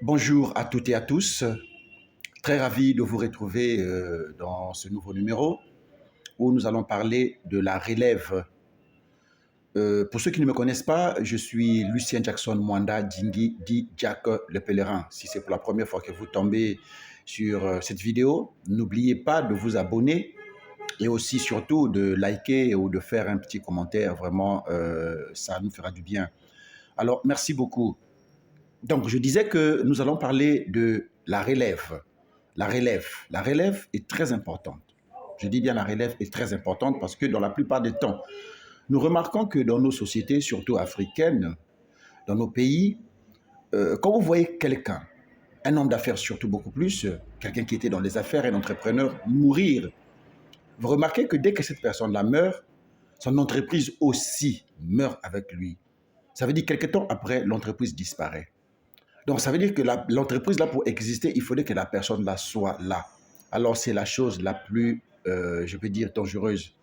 Bonjour à toutes et à tous. Très ravi de vous retrouver dans ce nouveau numéro où nous allons parler de la relève. Pour ceux qui ne me connaissent pas, je suis Lucien Jackson Mwanda Dingui, dit Jack le Pèlerin. Si c'est pour la première fois que vous tombez sur cette vidéo, n'oubliez pas de vous abonner et aussi surtout de liker ou de faire un petit commentaire. Vraiment, ça nous fera du bien. Alors, merci beaucoup. Donc, je disais que nous allons parler de la relève. La relève. La relève est très importante. Je dis bien la relève est très importante parce que dans la plupart des temps, nous remarquons que dans nos sociétés, surtout africaines, dans nos pays, quand vous voyez quelqu'un, un homme d'affaires surtout beaucoup plus, quelqu'un qui était dans les affaires, un entrepreneur, mourir, vous remarquez que dès que cette personne-là meurt, son entreprise aussi meurt avec lui. Ça veut dire que quelque temps après, l'entreprise disparaît. Donc, ça veut dire que l'entreprise, là, pour exister, il faudrait que la personne, là, soit là. Alors, c'est la chose la plus, je peux dire, dangereuse.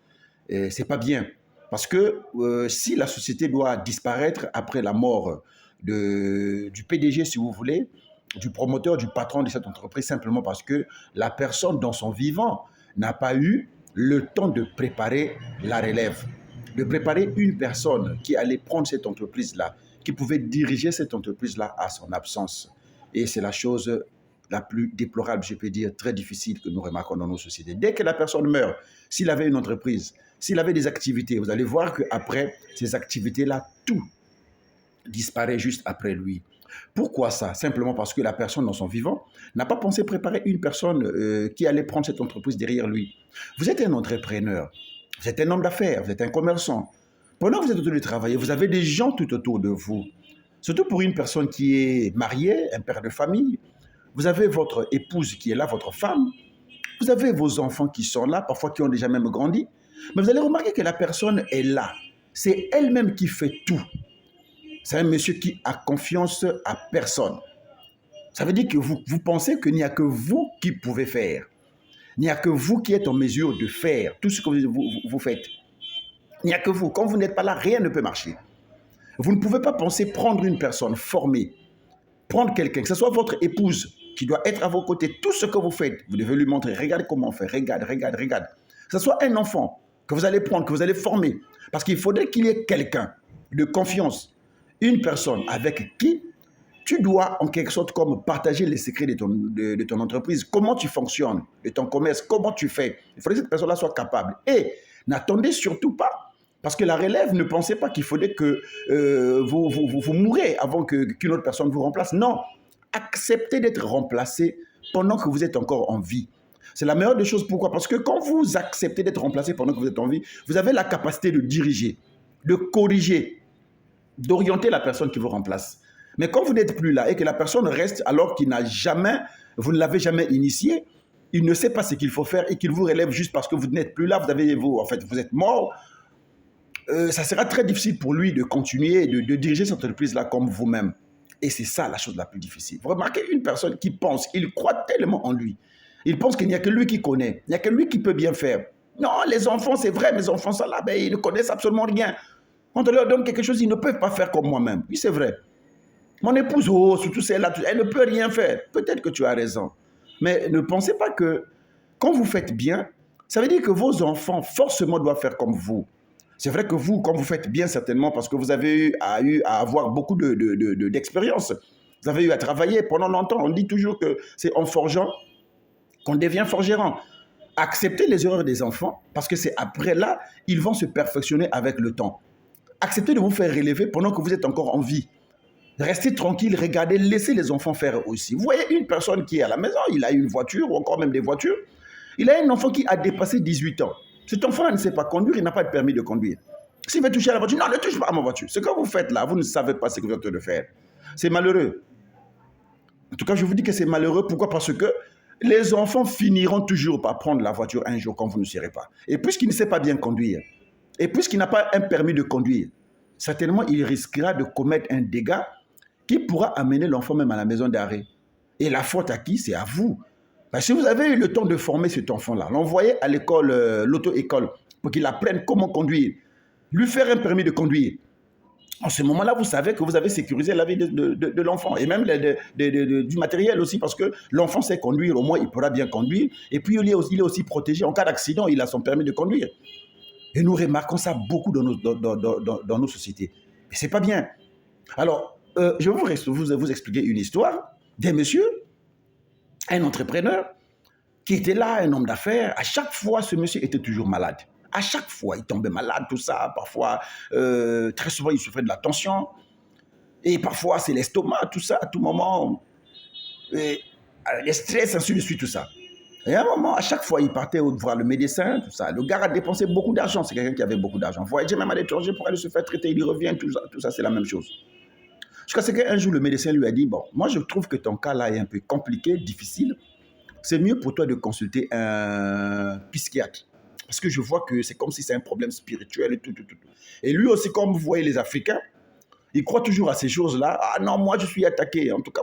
Et c'est pas bien. Parce que si la société doit disparaître après la mort du PDG, si vous voulez, du promoteur, du patron de cette entreprise, simplement parce que la personne, dans son vivant, n'a pas eu le temps de préparer la relève, de préparer une personne qui allait prendre cette entreprise-là, qui pouvait diriger cette entreprise-là à son absence. Et c'est la chose la plus déplorable, je peux dire, très difficile que nous remarquons dans nos sociétés. Dès que la personne meurt, s'il avait une entreprise, s'il avait des activités, vous allez voir qu'après ces activités-là, tout disparaît juste après lui. Pourquoi ça? Simplement parce que la personne dans son vivant n'a pas pensé préparer une personne qui allait prendre cette entreprise derrière lui. Vous êtes un entrepreneur, vous êtes un homme d'affaires, vous êtes un commerçant. Pendant que vous êtes autour de travailler, vous avez des gens tout autour de vous. Surtout pour une personne qui est mariée, un père de famille. Vous avez votre épouse qui est là, votre femme. Vous avez vos enfants qui sont là, parfois qui ont déjà même grandi. Mais vous allez remarquer que la personne est là. C'est elle-même qui fait tout. C'est un monsieur qui a confiance à personne. Ça veut dire que vous pensez qu'il n'y a que vous qui pouvez faire. Il n'y a que vous qui êtes en mesure de faire tout ce que vous faites. Il n'y a que vous. Quand vous n'êtes pas là, rien ne peut marcher. Vous ne pouvez pas penser prendre une personne formée, prendre quelqu'un, que ce soit votre épouse qui doit être à vos côtés. Tout ce que vous faites, vous devez lui montrer. Regarde comment on fait. Regarde, regarde, regarde. Que ce soit un enfant que vous allez prendre, que vous allez former. Parce qu'il faudrait qu'il y ait quelqu'un de confiance, une personne avec qui tu dois en quelque sorte comme partager les secrets de ton entreprise, comment tu fonctionnes, de ton commerce, comment tu fais. Il faudrait que cette personne-là soit capable. Et n'attendez surtout pas, parce que la relève, ne pensez pas qu'il faudrait que vous mourrez avant qu'une autre personne vous remplace. Non, acceptez d'être remplacé pendant que vous êtes encore en vie. C'est la meilleure des choses. Pourquoi? Parce que quand vous acceptez d'être remplacé pendant que vous êtes en vie, vous avez la capacité de diriger, de corriger, d'orienter la personne qui vous remplace. Mais quand vous n'êtes plus là et que la personne reste alors qu'il n'a jamais, vous ne l'avez jamais initié, il ne sait pas ce qu'il faut faire et qu'il vous relève juste parce que vous n'êtes plus là, en fait, vous êtes mort, ça sera très difficile pour lui de continuer, de diriger cette entreprise-là comme vous-même. Et c'est ça la chose la plus difficile. Vous remarquez une personne qui pense, il croit tellement en lui. Il pense qu'il n'y a que lui qui connaît, il n'y a que lui qui peut bien faire. Non, les enfants, c'est vrai, mes enfants sont là, ben, ils ne connaissent absolument rien. Quand on leur donne quelque chose, ils ne peuvent pas faire comme moi-même. Oui, c'est vrai. Mon épouse, oh, surtout celle-là, elle ne peut rien faire. Peut-être que tu as raison. Mais ne pensez pas que quand vous faites bien, ça veut dire que vos enfants forcément doivent faire comme vous. C'est vrai que vous, quand vous faites bien, certainement, parce que vous avez eu à avoir beaucoup d'expérience. Vous avez eu à travailler pendant longtemps. On dit toujours que c'est en forgeant qu'on devient forgeron. Acceptez les erreurs des enfants, parce que c'est après là, ils vont se perfectionner avec le temps. Acceptez de vous faire relever pendant que vous êtes encore en vie. Restez tranquille, regardez, laissez les enfants faire aussi. Vous voyez une personne qui est à la maison, il a une voiture ou encore même des voitures. Il a un enfant qui a dépassé 18 ans. Cet enfant ne sait pas conduire, il n'a pas de permis de conduire. S'il veut toucher à la voiture, non, ne touche pas à ma voiture. Ce que vous faites là, vous ne savez pas ce que vous êtes en train de faire. C'est malheureux. En tout cas, je vous dis que c'est malheureux. Pourquoi? Parce que les enfants finiront toujours par prendre la voiture un jour quand vous ne serez pas. Et puisqu'il ne sait pas bien conduire, et puisqu'il n'a pas un permis de conduire, certainement il risquera de commettre un dégât qui pourra amener l'enfant même à la maison d'arrêt. Et la faute à qui? C'est à vous. Parce que si vous avez eu le temps de former cet enfant-là, l'envoyer à l'école, l'auto-école, pour qu'il apprenne comment conduire, lui faire un permis de conduire, En ce moment-là, vous savez que vous avez sécurisé la vie de l'enfant et même du matériel aussi, parce que l'enfant sait conduire, au moins il pourra bien conduire. Et puis il est aussi protégé. En cas d'accident, il a son permis de conduire. Et nous remarquons ça beaucoup dans dans nos sociétés. Mais ce n'est pas bien. Alors, je vais vous expliquer une histoire d'un monsieur, un entrepreneur, qui était là, un homme d'affaires. À chaque fois, ce monsieur était toujours malade. À chaque fois, il tombait malade, tout ça. Parfois, très souvent, il souffrait de la tension. Et parfois, c'est l'estomac, tout ça, à tout moment. Et, les stress, ainsi de suite, tout ça. Et à un moment, à chaque fois, il partait voir le médecin, tout ça. Le gars a dépensé beaucoup d'argent. C'est quelqu'un qui avait beaucoup d'argent. Voyager même à l'étranger pour aller se faire traiter. Il y revient, tout ça, c'est la même chose. Jusqu'à ce qu'un jour, le médecin lui a dit, bon, moi, je trouve que ton cas là est un peu compliqué, difficile. C'est mieux pour toi de consulter un psychiatre. Parce que je vois que c'est comme si c'est un problème spirituel et tout. Et lui aussi, comme vous voyez les Africains, il croit toujours à ces choses-là. Ah non, moi, je suis attaqué. En tout cas,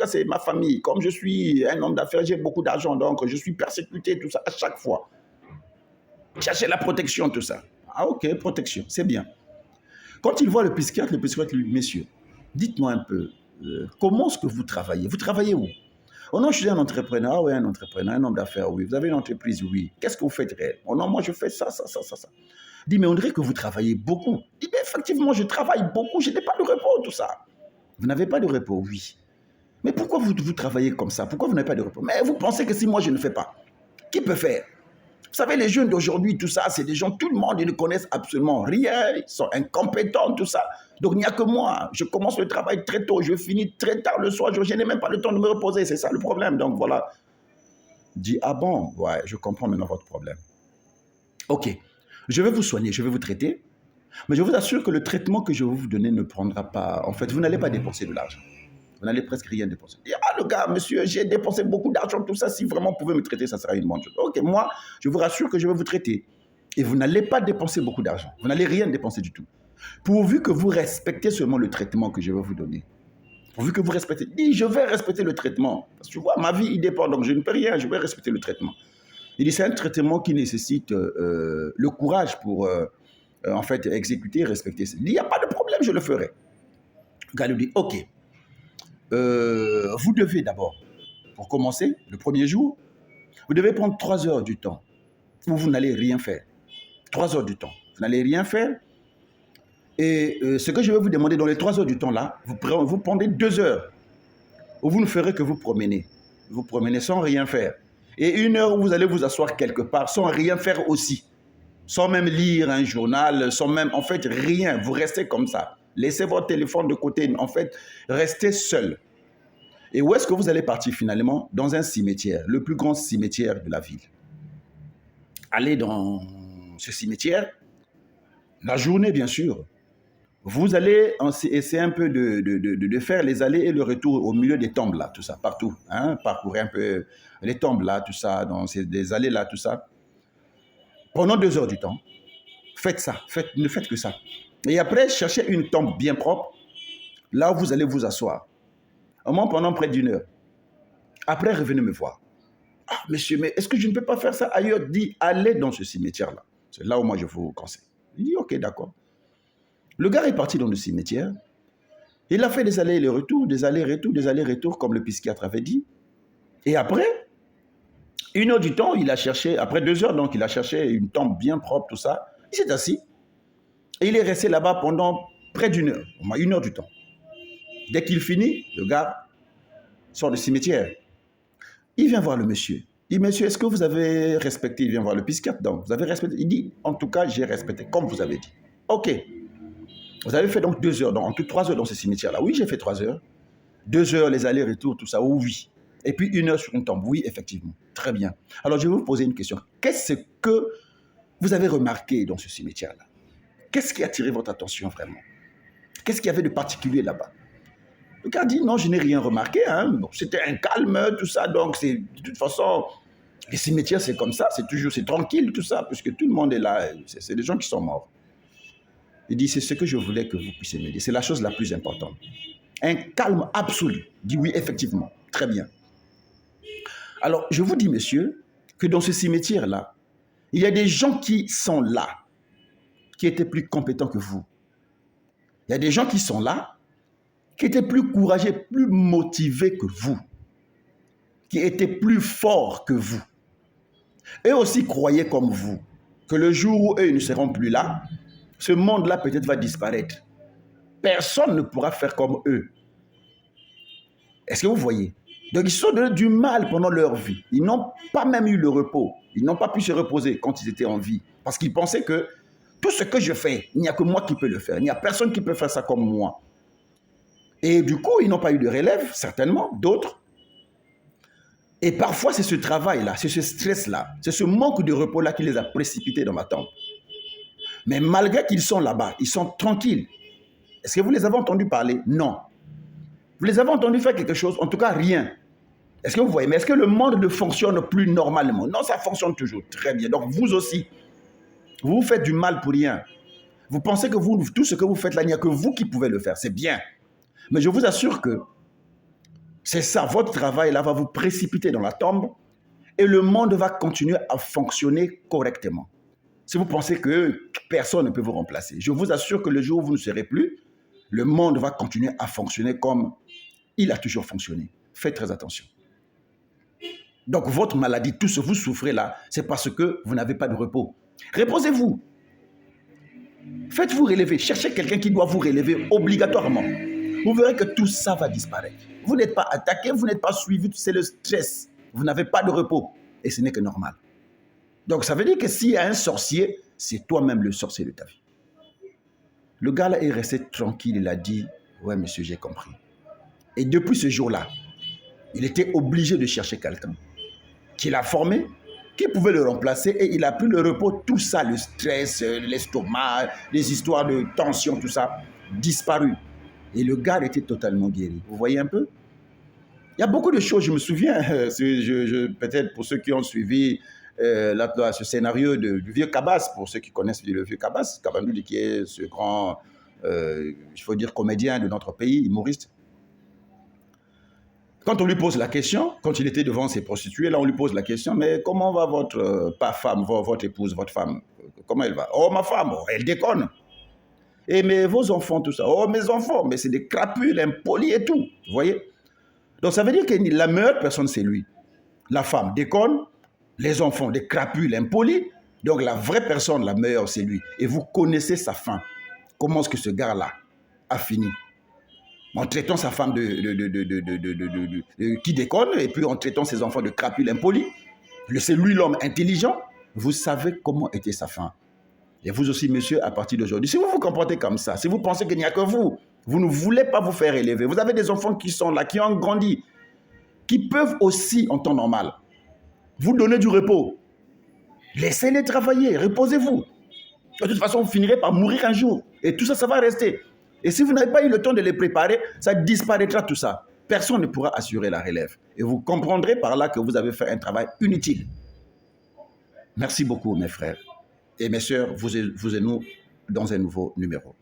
c'est ma famille. Comme je suis un homme d'affaires, j'ai beaucoup d'argent, donc je suis persécuté, tout ça, à chaque fois. Chercher la protection, tout ça. Ah ok, protection, c'est bien. Quand il voit le psychiatre lui dit, messieurs, dites-moi un peu, comment est-ce que vous travaillez? Vous travaillez où? Oh non, je suis un entrepreneur. Ah oui, un entrepreneur, un homme d'affaires, oui. Vous avez une entreprise, oui. Qu'est-ce que vous faites réel? Oh non, moi je fais ça. Il dit, mais on dirait que vous travaillez beaucoup. Il dit, mais effectivement, je travaille beaucoup, je n'ai pas de repos, tout ça. Vous n'avez pas de repos, oui. Mais pourquoi vous travaillez comme ça? Pourquoi vous n'avez pas de repos? Mais vous pensez que si moi je ne fais pas, qui peut faire? Vous savez, les jeunes d'aujourd'hui, tout ça, c'est des gens, tout le monde, ils ne connaissent absolument rien, ils sont incompétents, tout ça. Donc, il n'y a que moi. Je commence le travail très tôt, je finis très tard le soir, je n'ai même pas le temps de me reposer, c'est ça le problème. Donc, voilà. Dit, ah bon, ouais, je comprends maintenant votre problème. Ok, je vais vous soigner, je vais vous traiter, mais je vous assure que le traitement que je vais vous donner ne prendra pas, en fait, vous n'allez pas dépenser de l'argent. Vous n'allez presque rien dépenser. Et, ah, le gars, monsieur, j'ai dépensé beaucoup d'argent, tout ça. Si vraiment vous pouvez me traiter, ça sera une bonne chose. Ok, moi, je vous rassure que je vais vous traiter. Et vous n'allez pas dépenser beaucoup d'argent. Vous n'allez rien dépenser du tout. Pourvu que vous respectez seulement le traitement que je vais vous donner. Pourvu que vous respectez. Dis, je vais respecter le traitement. Parce que tu vois, ma vie, il dépend. Donc, je ne peux rien. Je vais respecter le traitement. Il dit, c'est un traitement qui nécessite le courage pour, en fait, exécuter et respecter. Il dit, il n'y a pas de problème, je le ferai. Le gars lui dit, ok. Vous devez d'abord, pour commencer, le premier jour, vous devez prendre 3 heures du temps où vous n'allez rien faire. 3 heures du temps. Vous n'allez rien faire. Et ce que je vais vous demander dans les 3 heures du temps là, vous prendrez 2 heures où vous ne ferez que vous promener. Vous promenez sans rien faire. Et 1 heure où vous allez vous asseoir quelque part sans rien faire aussi. Sans même lire un journal, sans même, en fait, rien. Vous restez comme ça. Laissez votre téléphone de côté. En fait, restez seul. Et où est-ce que vous allez partir finalement? Dans un cimetière, le plus grand cimetière de la ville. Allez dans ce cimetière, la journée bien sûr. Vous allez essayer un peu de faire les allers et le retour au milieu des tombes là, tout ça, partout. Hein? Parcourir un peu les tombes là, tout ça, dans des allées là, tout ça. Pendant 2 heures du temps, faites ça, ne faites que ça. Et après, cherchez une tombe bien propre, là où vous allez vous asseoir. Au moins pendant près d'1 heure. Après, revenez me voir. Ah, monsieur, mais est-ce que je ne peux pas faire ça ailleurs? Dit, allez dans ce cimetière-là. C'est là où moi je vous conseille. Il dit, ok, d'accord. Le gars est parti dans le cimetière. Il a fait des allers-retours, des allers-retours, comme le psychiatre avait dit. Et après, 1 heure du temps, il a cherché, après 2 heures, donc il a cherché une tombe bien propre, tout ça. Il s'est assis. Et il est resté là-bas pendant près d'1 heure, au moins 1 heure du temps. Dès qu'il finit, le gars sort du cimetière. Il vient voir le monsieur. Il dit, monsieur, est-ce que vous avez respecté? Il vient voir le psychiatre. Donc, vous avez respecté? Il dit, en tout cas, j'ai respecté, comme vous avez dit. Ok. Vous avez fait donc 2 heures, donc en tout 3 heures dans ce cimetière-là. Oui, j'ai fait 3 heures. 2 heures, les allers-retours, tout ça. Oui. Et puis 1 heure sur une tombe. Oui, effectivement. Très bien. Alors, je vais vous poser une question. Qu'est-ce que vous avez remarqué dans ce cimetière-là? Qu'est-ce qui a attiré votre attention vraiment? Qu'est-ce qu'il y avait de particulier là-bas? Le gars dit, non, je n'ai rien remarqué. Hein. Bon, c'était un calme, tout ça. Donc, de toute façon, les cimetières, c'est comme ça. C'est tranquille, tout ça, puisque tout le monde est là. C'est des gens qui sont morts. Il dit, c'est ce que je voulais que vous puissiez m'aider. C'est la chose la plus importante. Un calme absolu. Il dit, oui, effectivement. Très bien. Alors, je vous dis, monsieur, que dans ce cimetière-là, il y a des gens qui sont là, qui étaient plus compétents que vous. Il y a des gens qui sont là, qui étaient plus courageux, plus motivés que vous, qui étaient plus forts que vous. Eux aussi croyaient comme vous que le jour où eux ils ne seront plus là, ce monde-là peut-être va disparaître. Personne ne pourra faire comme eux. Est-ce que vous voyez? Donc ils se sont donné du mal pendant leur vie. Ils n'ont pas même eu le repos. Ils n'ont pas pu se reposer quand ils étaient en vie. Parce qu'ils pensaient que tout ce que je fais, il n'y a que moi qui peux le faire. Il n'y a personne qui peut faire ça comme moi. Et du coup, ils n'ont pas eu de relève, certainement, d'autres. Et parfois, c'est ce travail-là, c'est ce stress-là, c'est ce manque de repos-là qui les a précipités dans ma tombe. Mais malgré qu'ils sont là-bas, ils sont tranquilles. Est-ce que vous les avez entendus parler? Non. Vous les avez entendus faire quelque chose? En tout cas, rien. Est-ce que vous voyez? Mais est-ce que le monde ne fonctionne plus normalement? Non, ça fonctionne toujours très bien. Donc vous aussi, vous vous faites du mal pour rien. Vous pensez que tout ce que vous faites là, il n'y a que vous qui pouvez le faire. C'est bien. Mais je vous assure que c'est ça, votre travail là va vous précipiter dans la tombe et le monde va continuer à fonctionner correctement. Si vous pensez que personne ne peut vous remplacer, je vous assure que le jour où vous ne serez plus, le monde va continuer à fonctionner comme il a toujours fonctionné. Faites très attention. Donc votre maladie, tout ce que vous souffrez là, c'est parce que vous n'avez pas de repos. Reposez-vous. Faites-vous relever. Cherchez quelqu'un qui doit vous relever obligatoirement. Vous verrez que tout ça va disparaître. Vous n'êtes pas attaqué, vous n'êtes pas suivi, c'est le stress. Vous n'avez pas de repos. Et ce n'est que normal. Donc ça veut dire que s'il y a un sorcier, c'est toi-même le sorcier de ta vie. Le gars là est resté tranquille, il a dit, ouais monsieur, j'ai compris. Et depuis ce jour-là, il était obligé de chercher quelqu'un qui l'a formé, qui pouvait le remplacer et il a pris le repos, tout ça, le stress, l'estomac, les histoires de tension, tout ça, disparu. Et le gars était totalement guéri. Vous voyez un peu? Il y a beaucoup de choses, je me souviens, peut-être pour ceux qui ont suivi ce scénario du vieux Cabas, pour ceux qui connaissent le vieux Cabas, Kabandouli qui est ce grand, il faut dire, comédien de notre pays, humoriste. Quand on lui pose la question, quand il était devant ses prostituées, là on lui pose la question, mais comment va votre femme, votre épouse, votre femme? Comment elle va? Oh ma femme, oh, elle déconne. Et mais vos enfants, tout ça. Oh mes enfants, mais c'est des crapules, impolis et tout. Vous voyez? Donc ça veut dire que la meilleure personne c'est lui. La femme déconne, les enfants des crapules, impolis. Donc la vraie personne, la meilleure c'est lui. Et vous connaissez sa fin. Comment est-ce que ce gars-là a fini? En traitant sa femme qui déconne et puis en traitant ses enfants de crapules impolis. C'est lui l'homme intelligent. Vous savez comment était sa fin. Et vous aussi, monsieur, à partir d'aujourd'hui, si vous vous comportez comme ça, si vous pensez qu'il n'y a que vous, vous ne voulez pas vous faire élever, vous avez des enfants qui sont là, qui ont grandi, qui peuvent aussi, en temps normal, vous donner du repos. Laissez-les travailler, reposez-vous. De toute façon, vous finirez par mourir un jour. Et tout ça, ça va rester. Et si vous n'avez pas eu le temps de les préparer, ça disparaîtra tout ça. Personne ne pourra assurer la relève. Et vous comprendrez par là que vous avez fait un travail inutile. Merci beaucoup, mes frères. Et mes sœurs, vous et nous dans un nouveau numéro.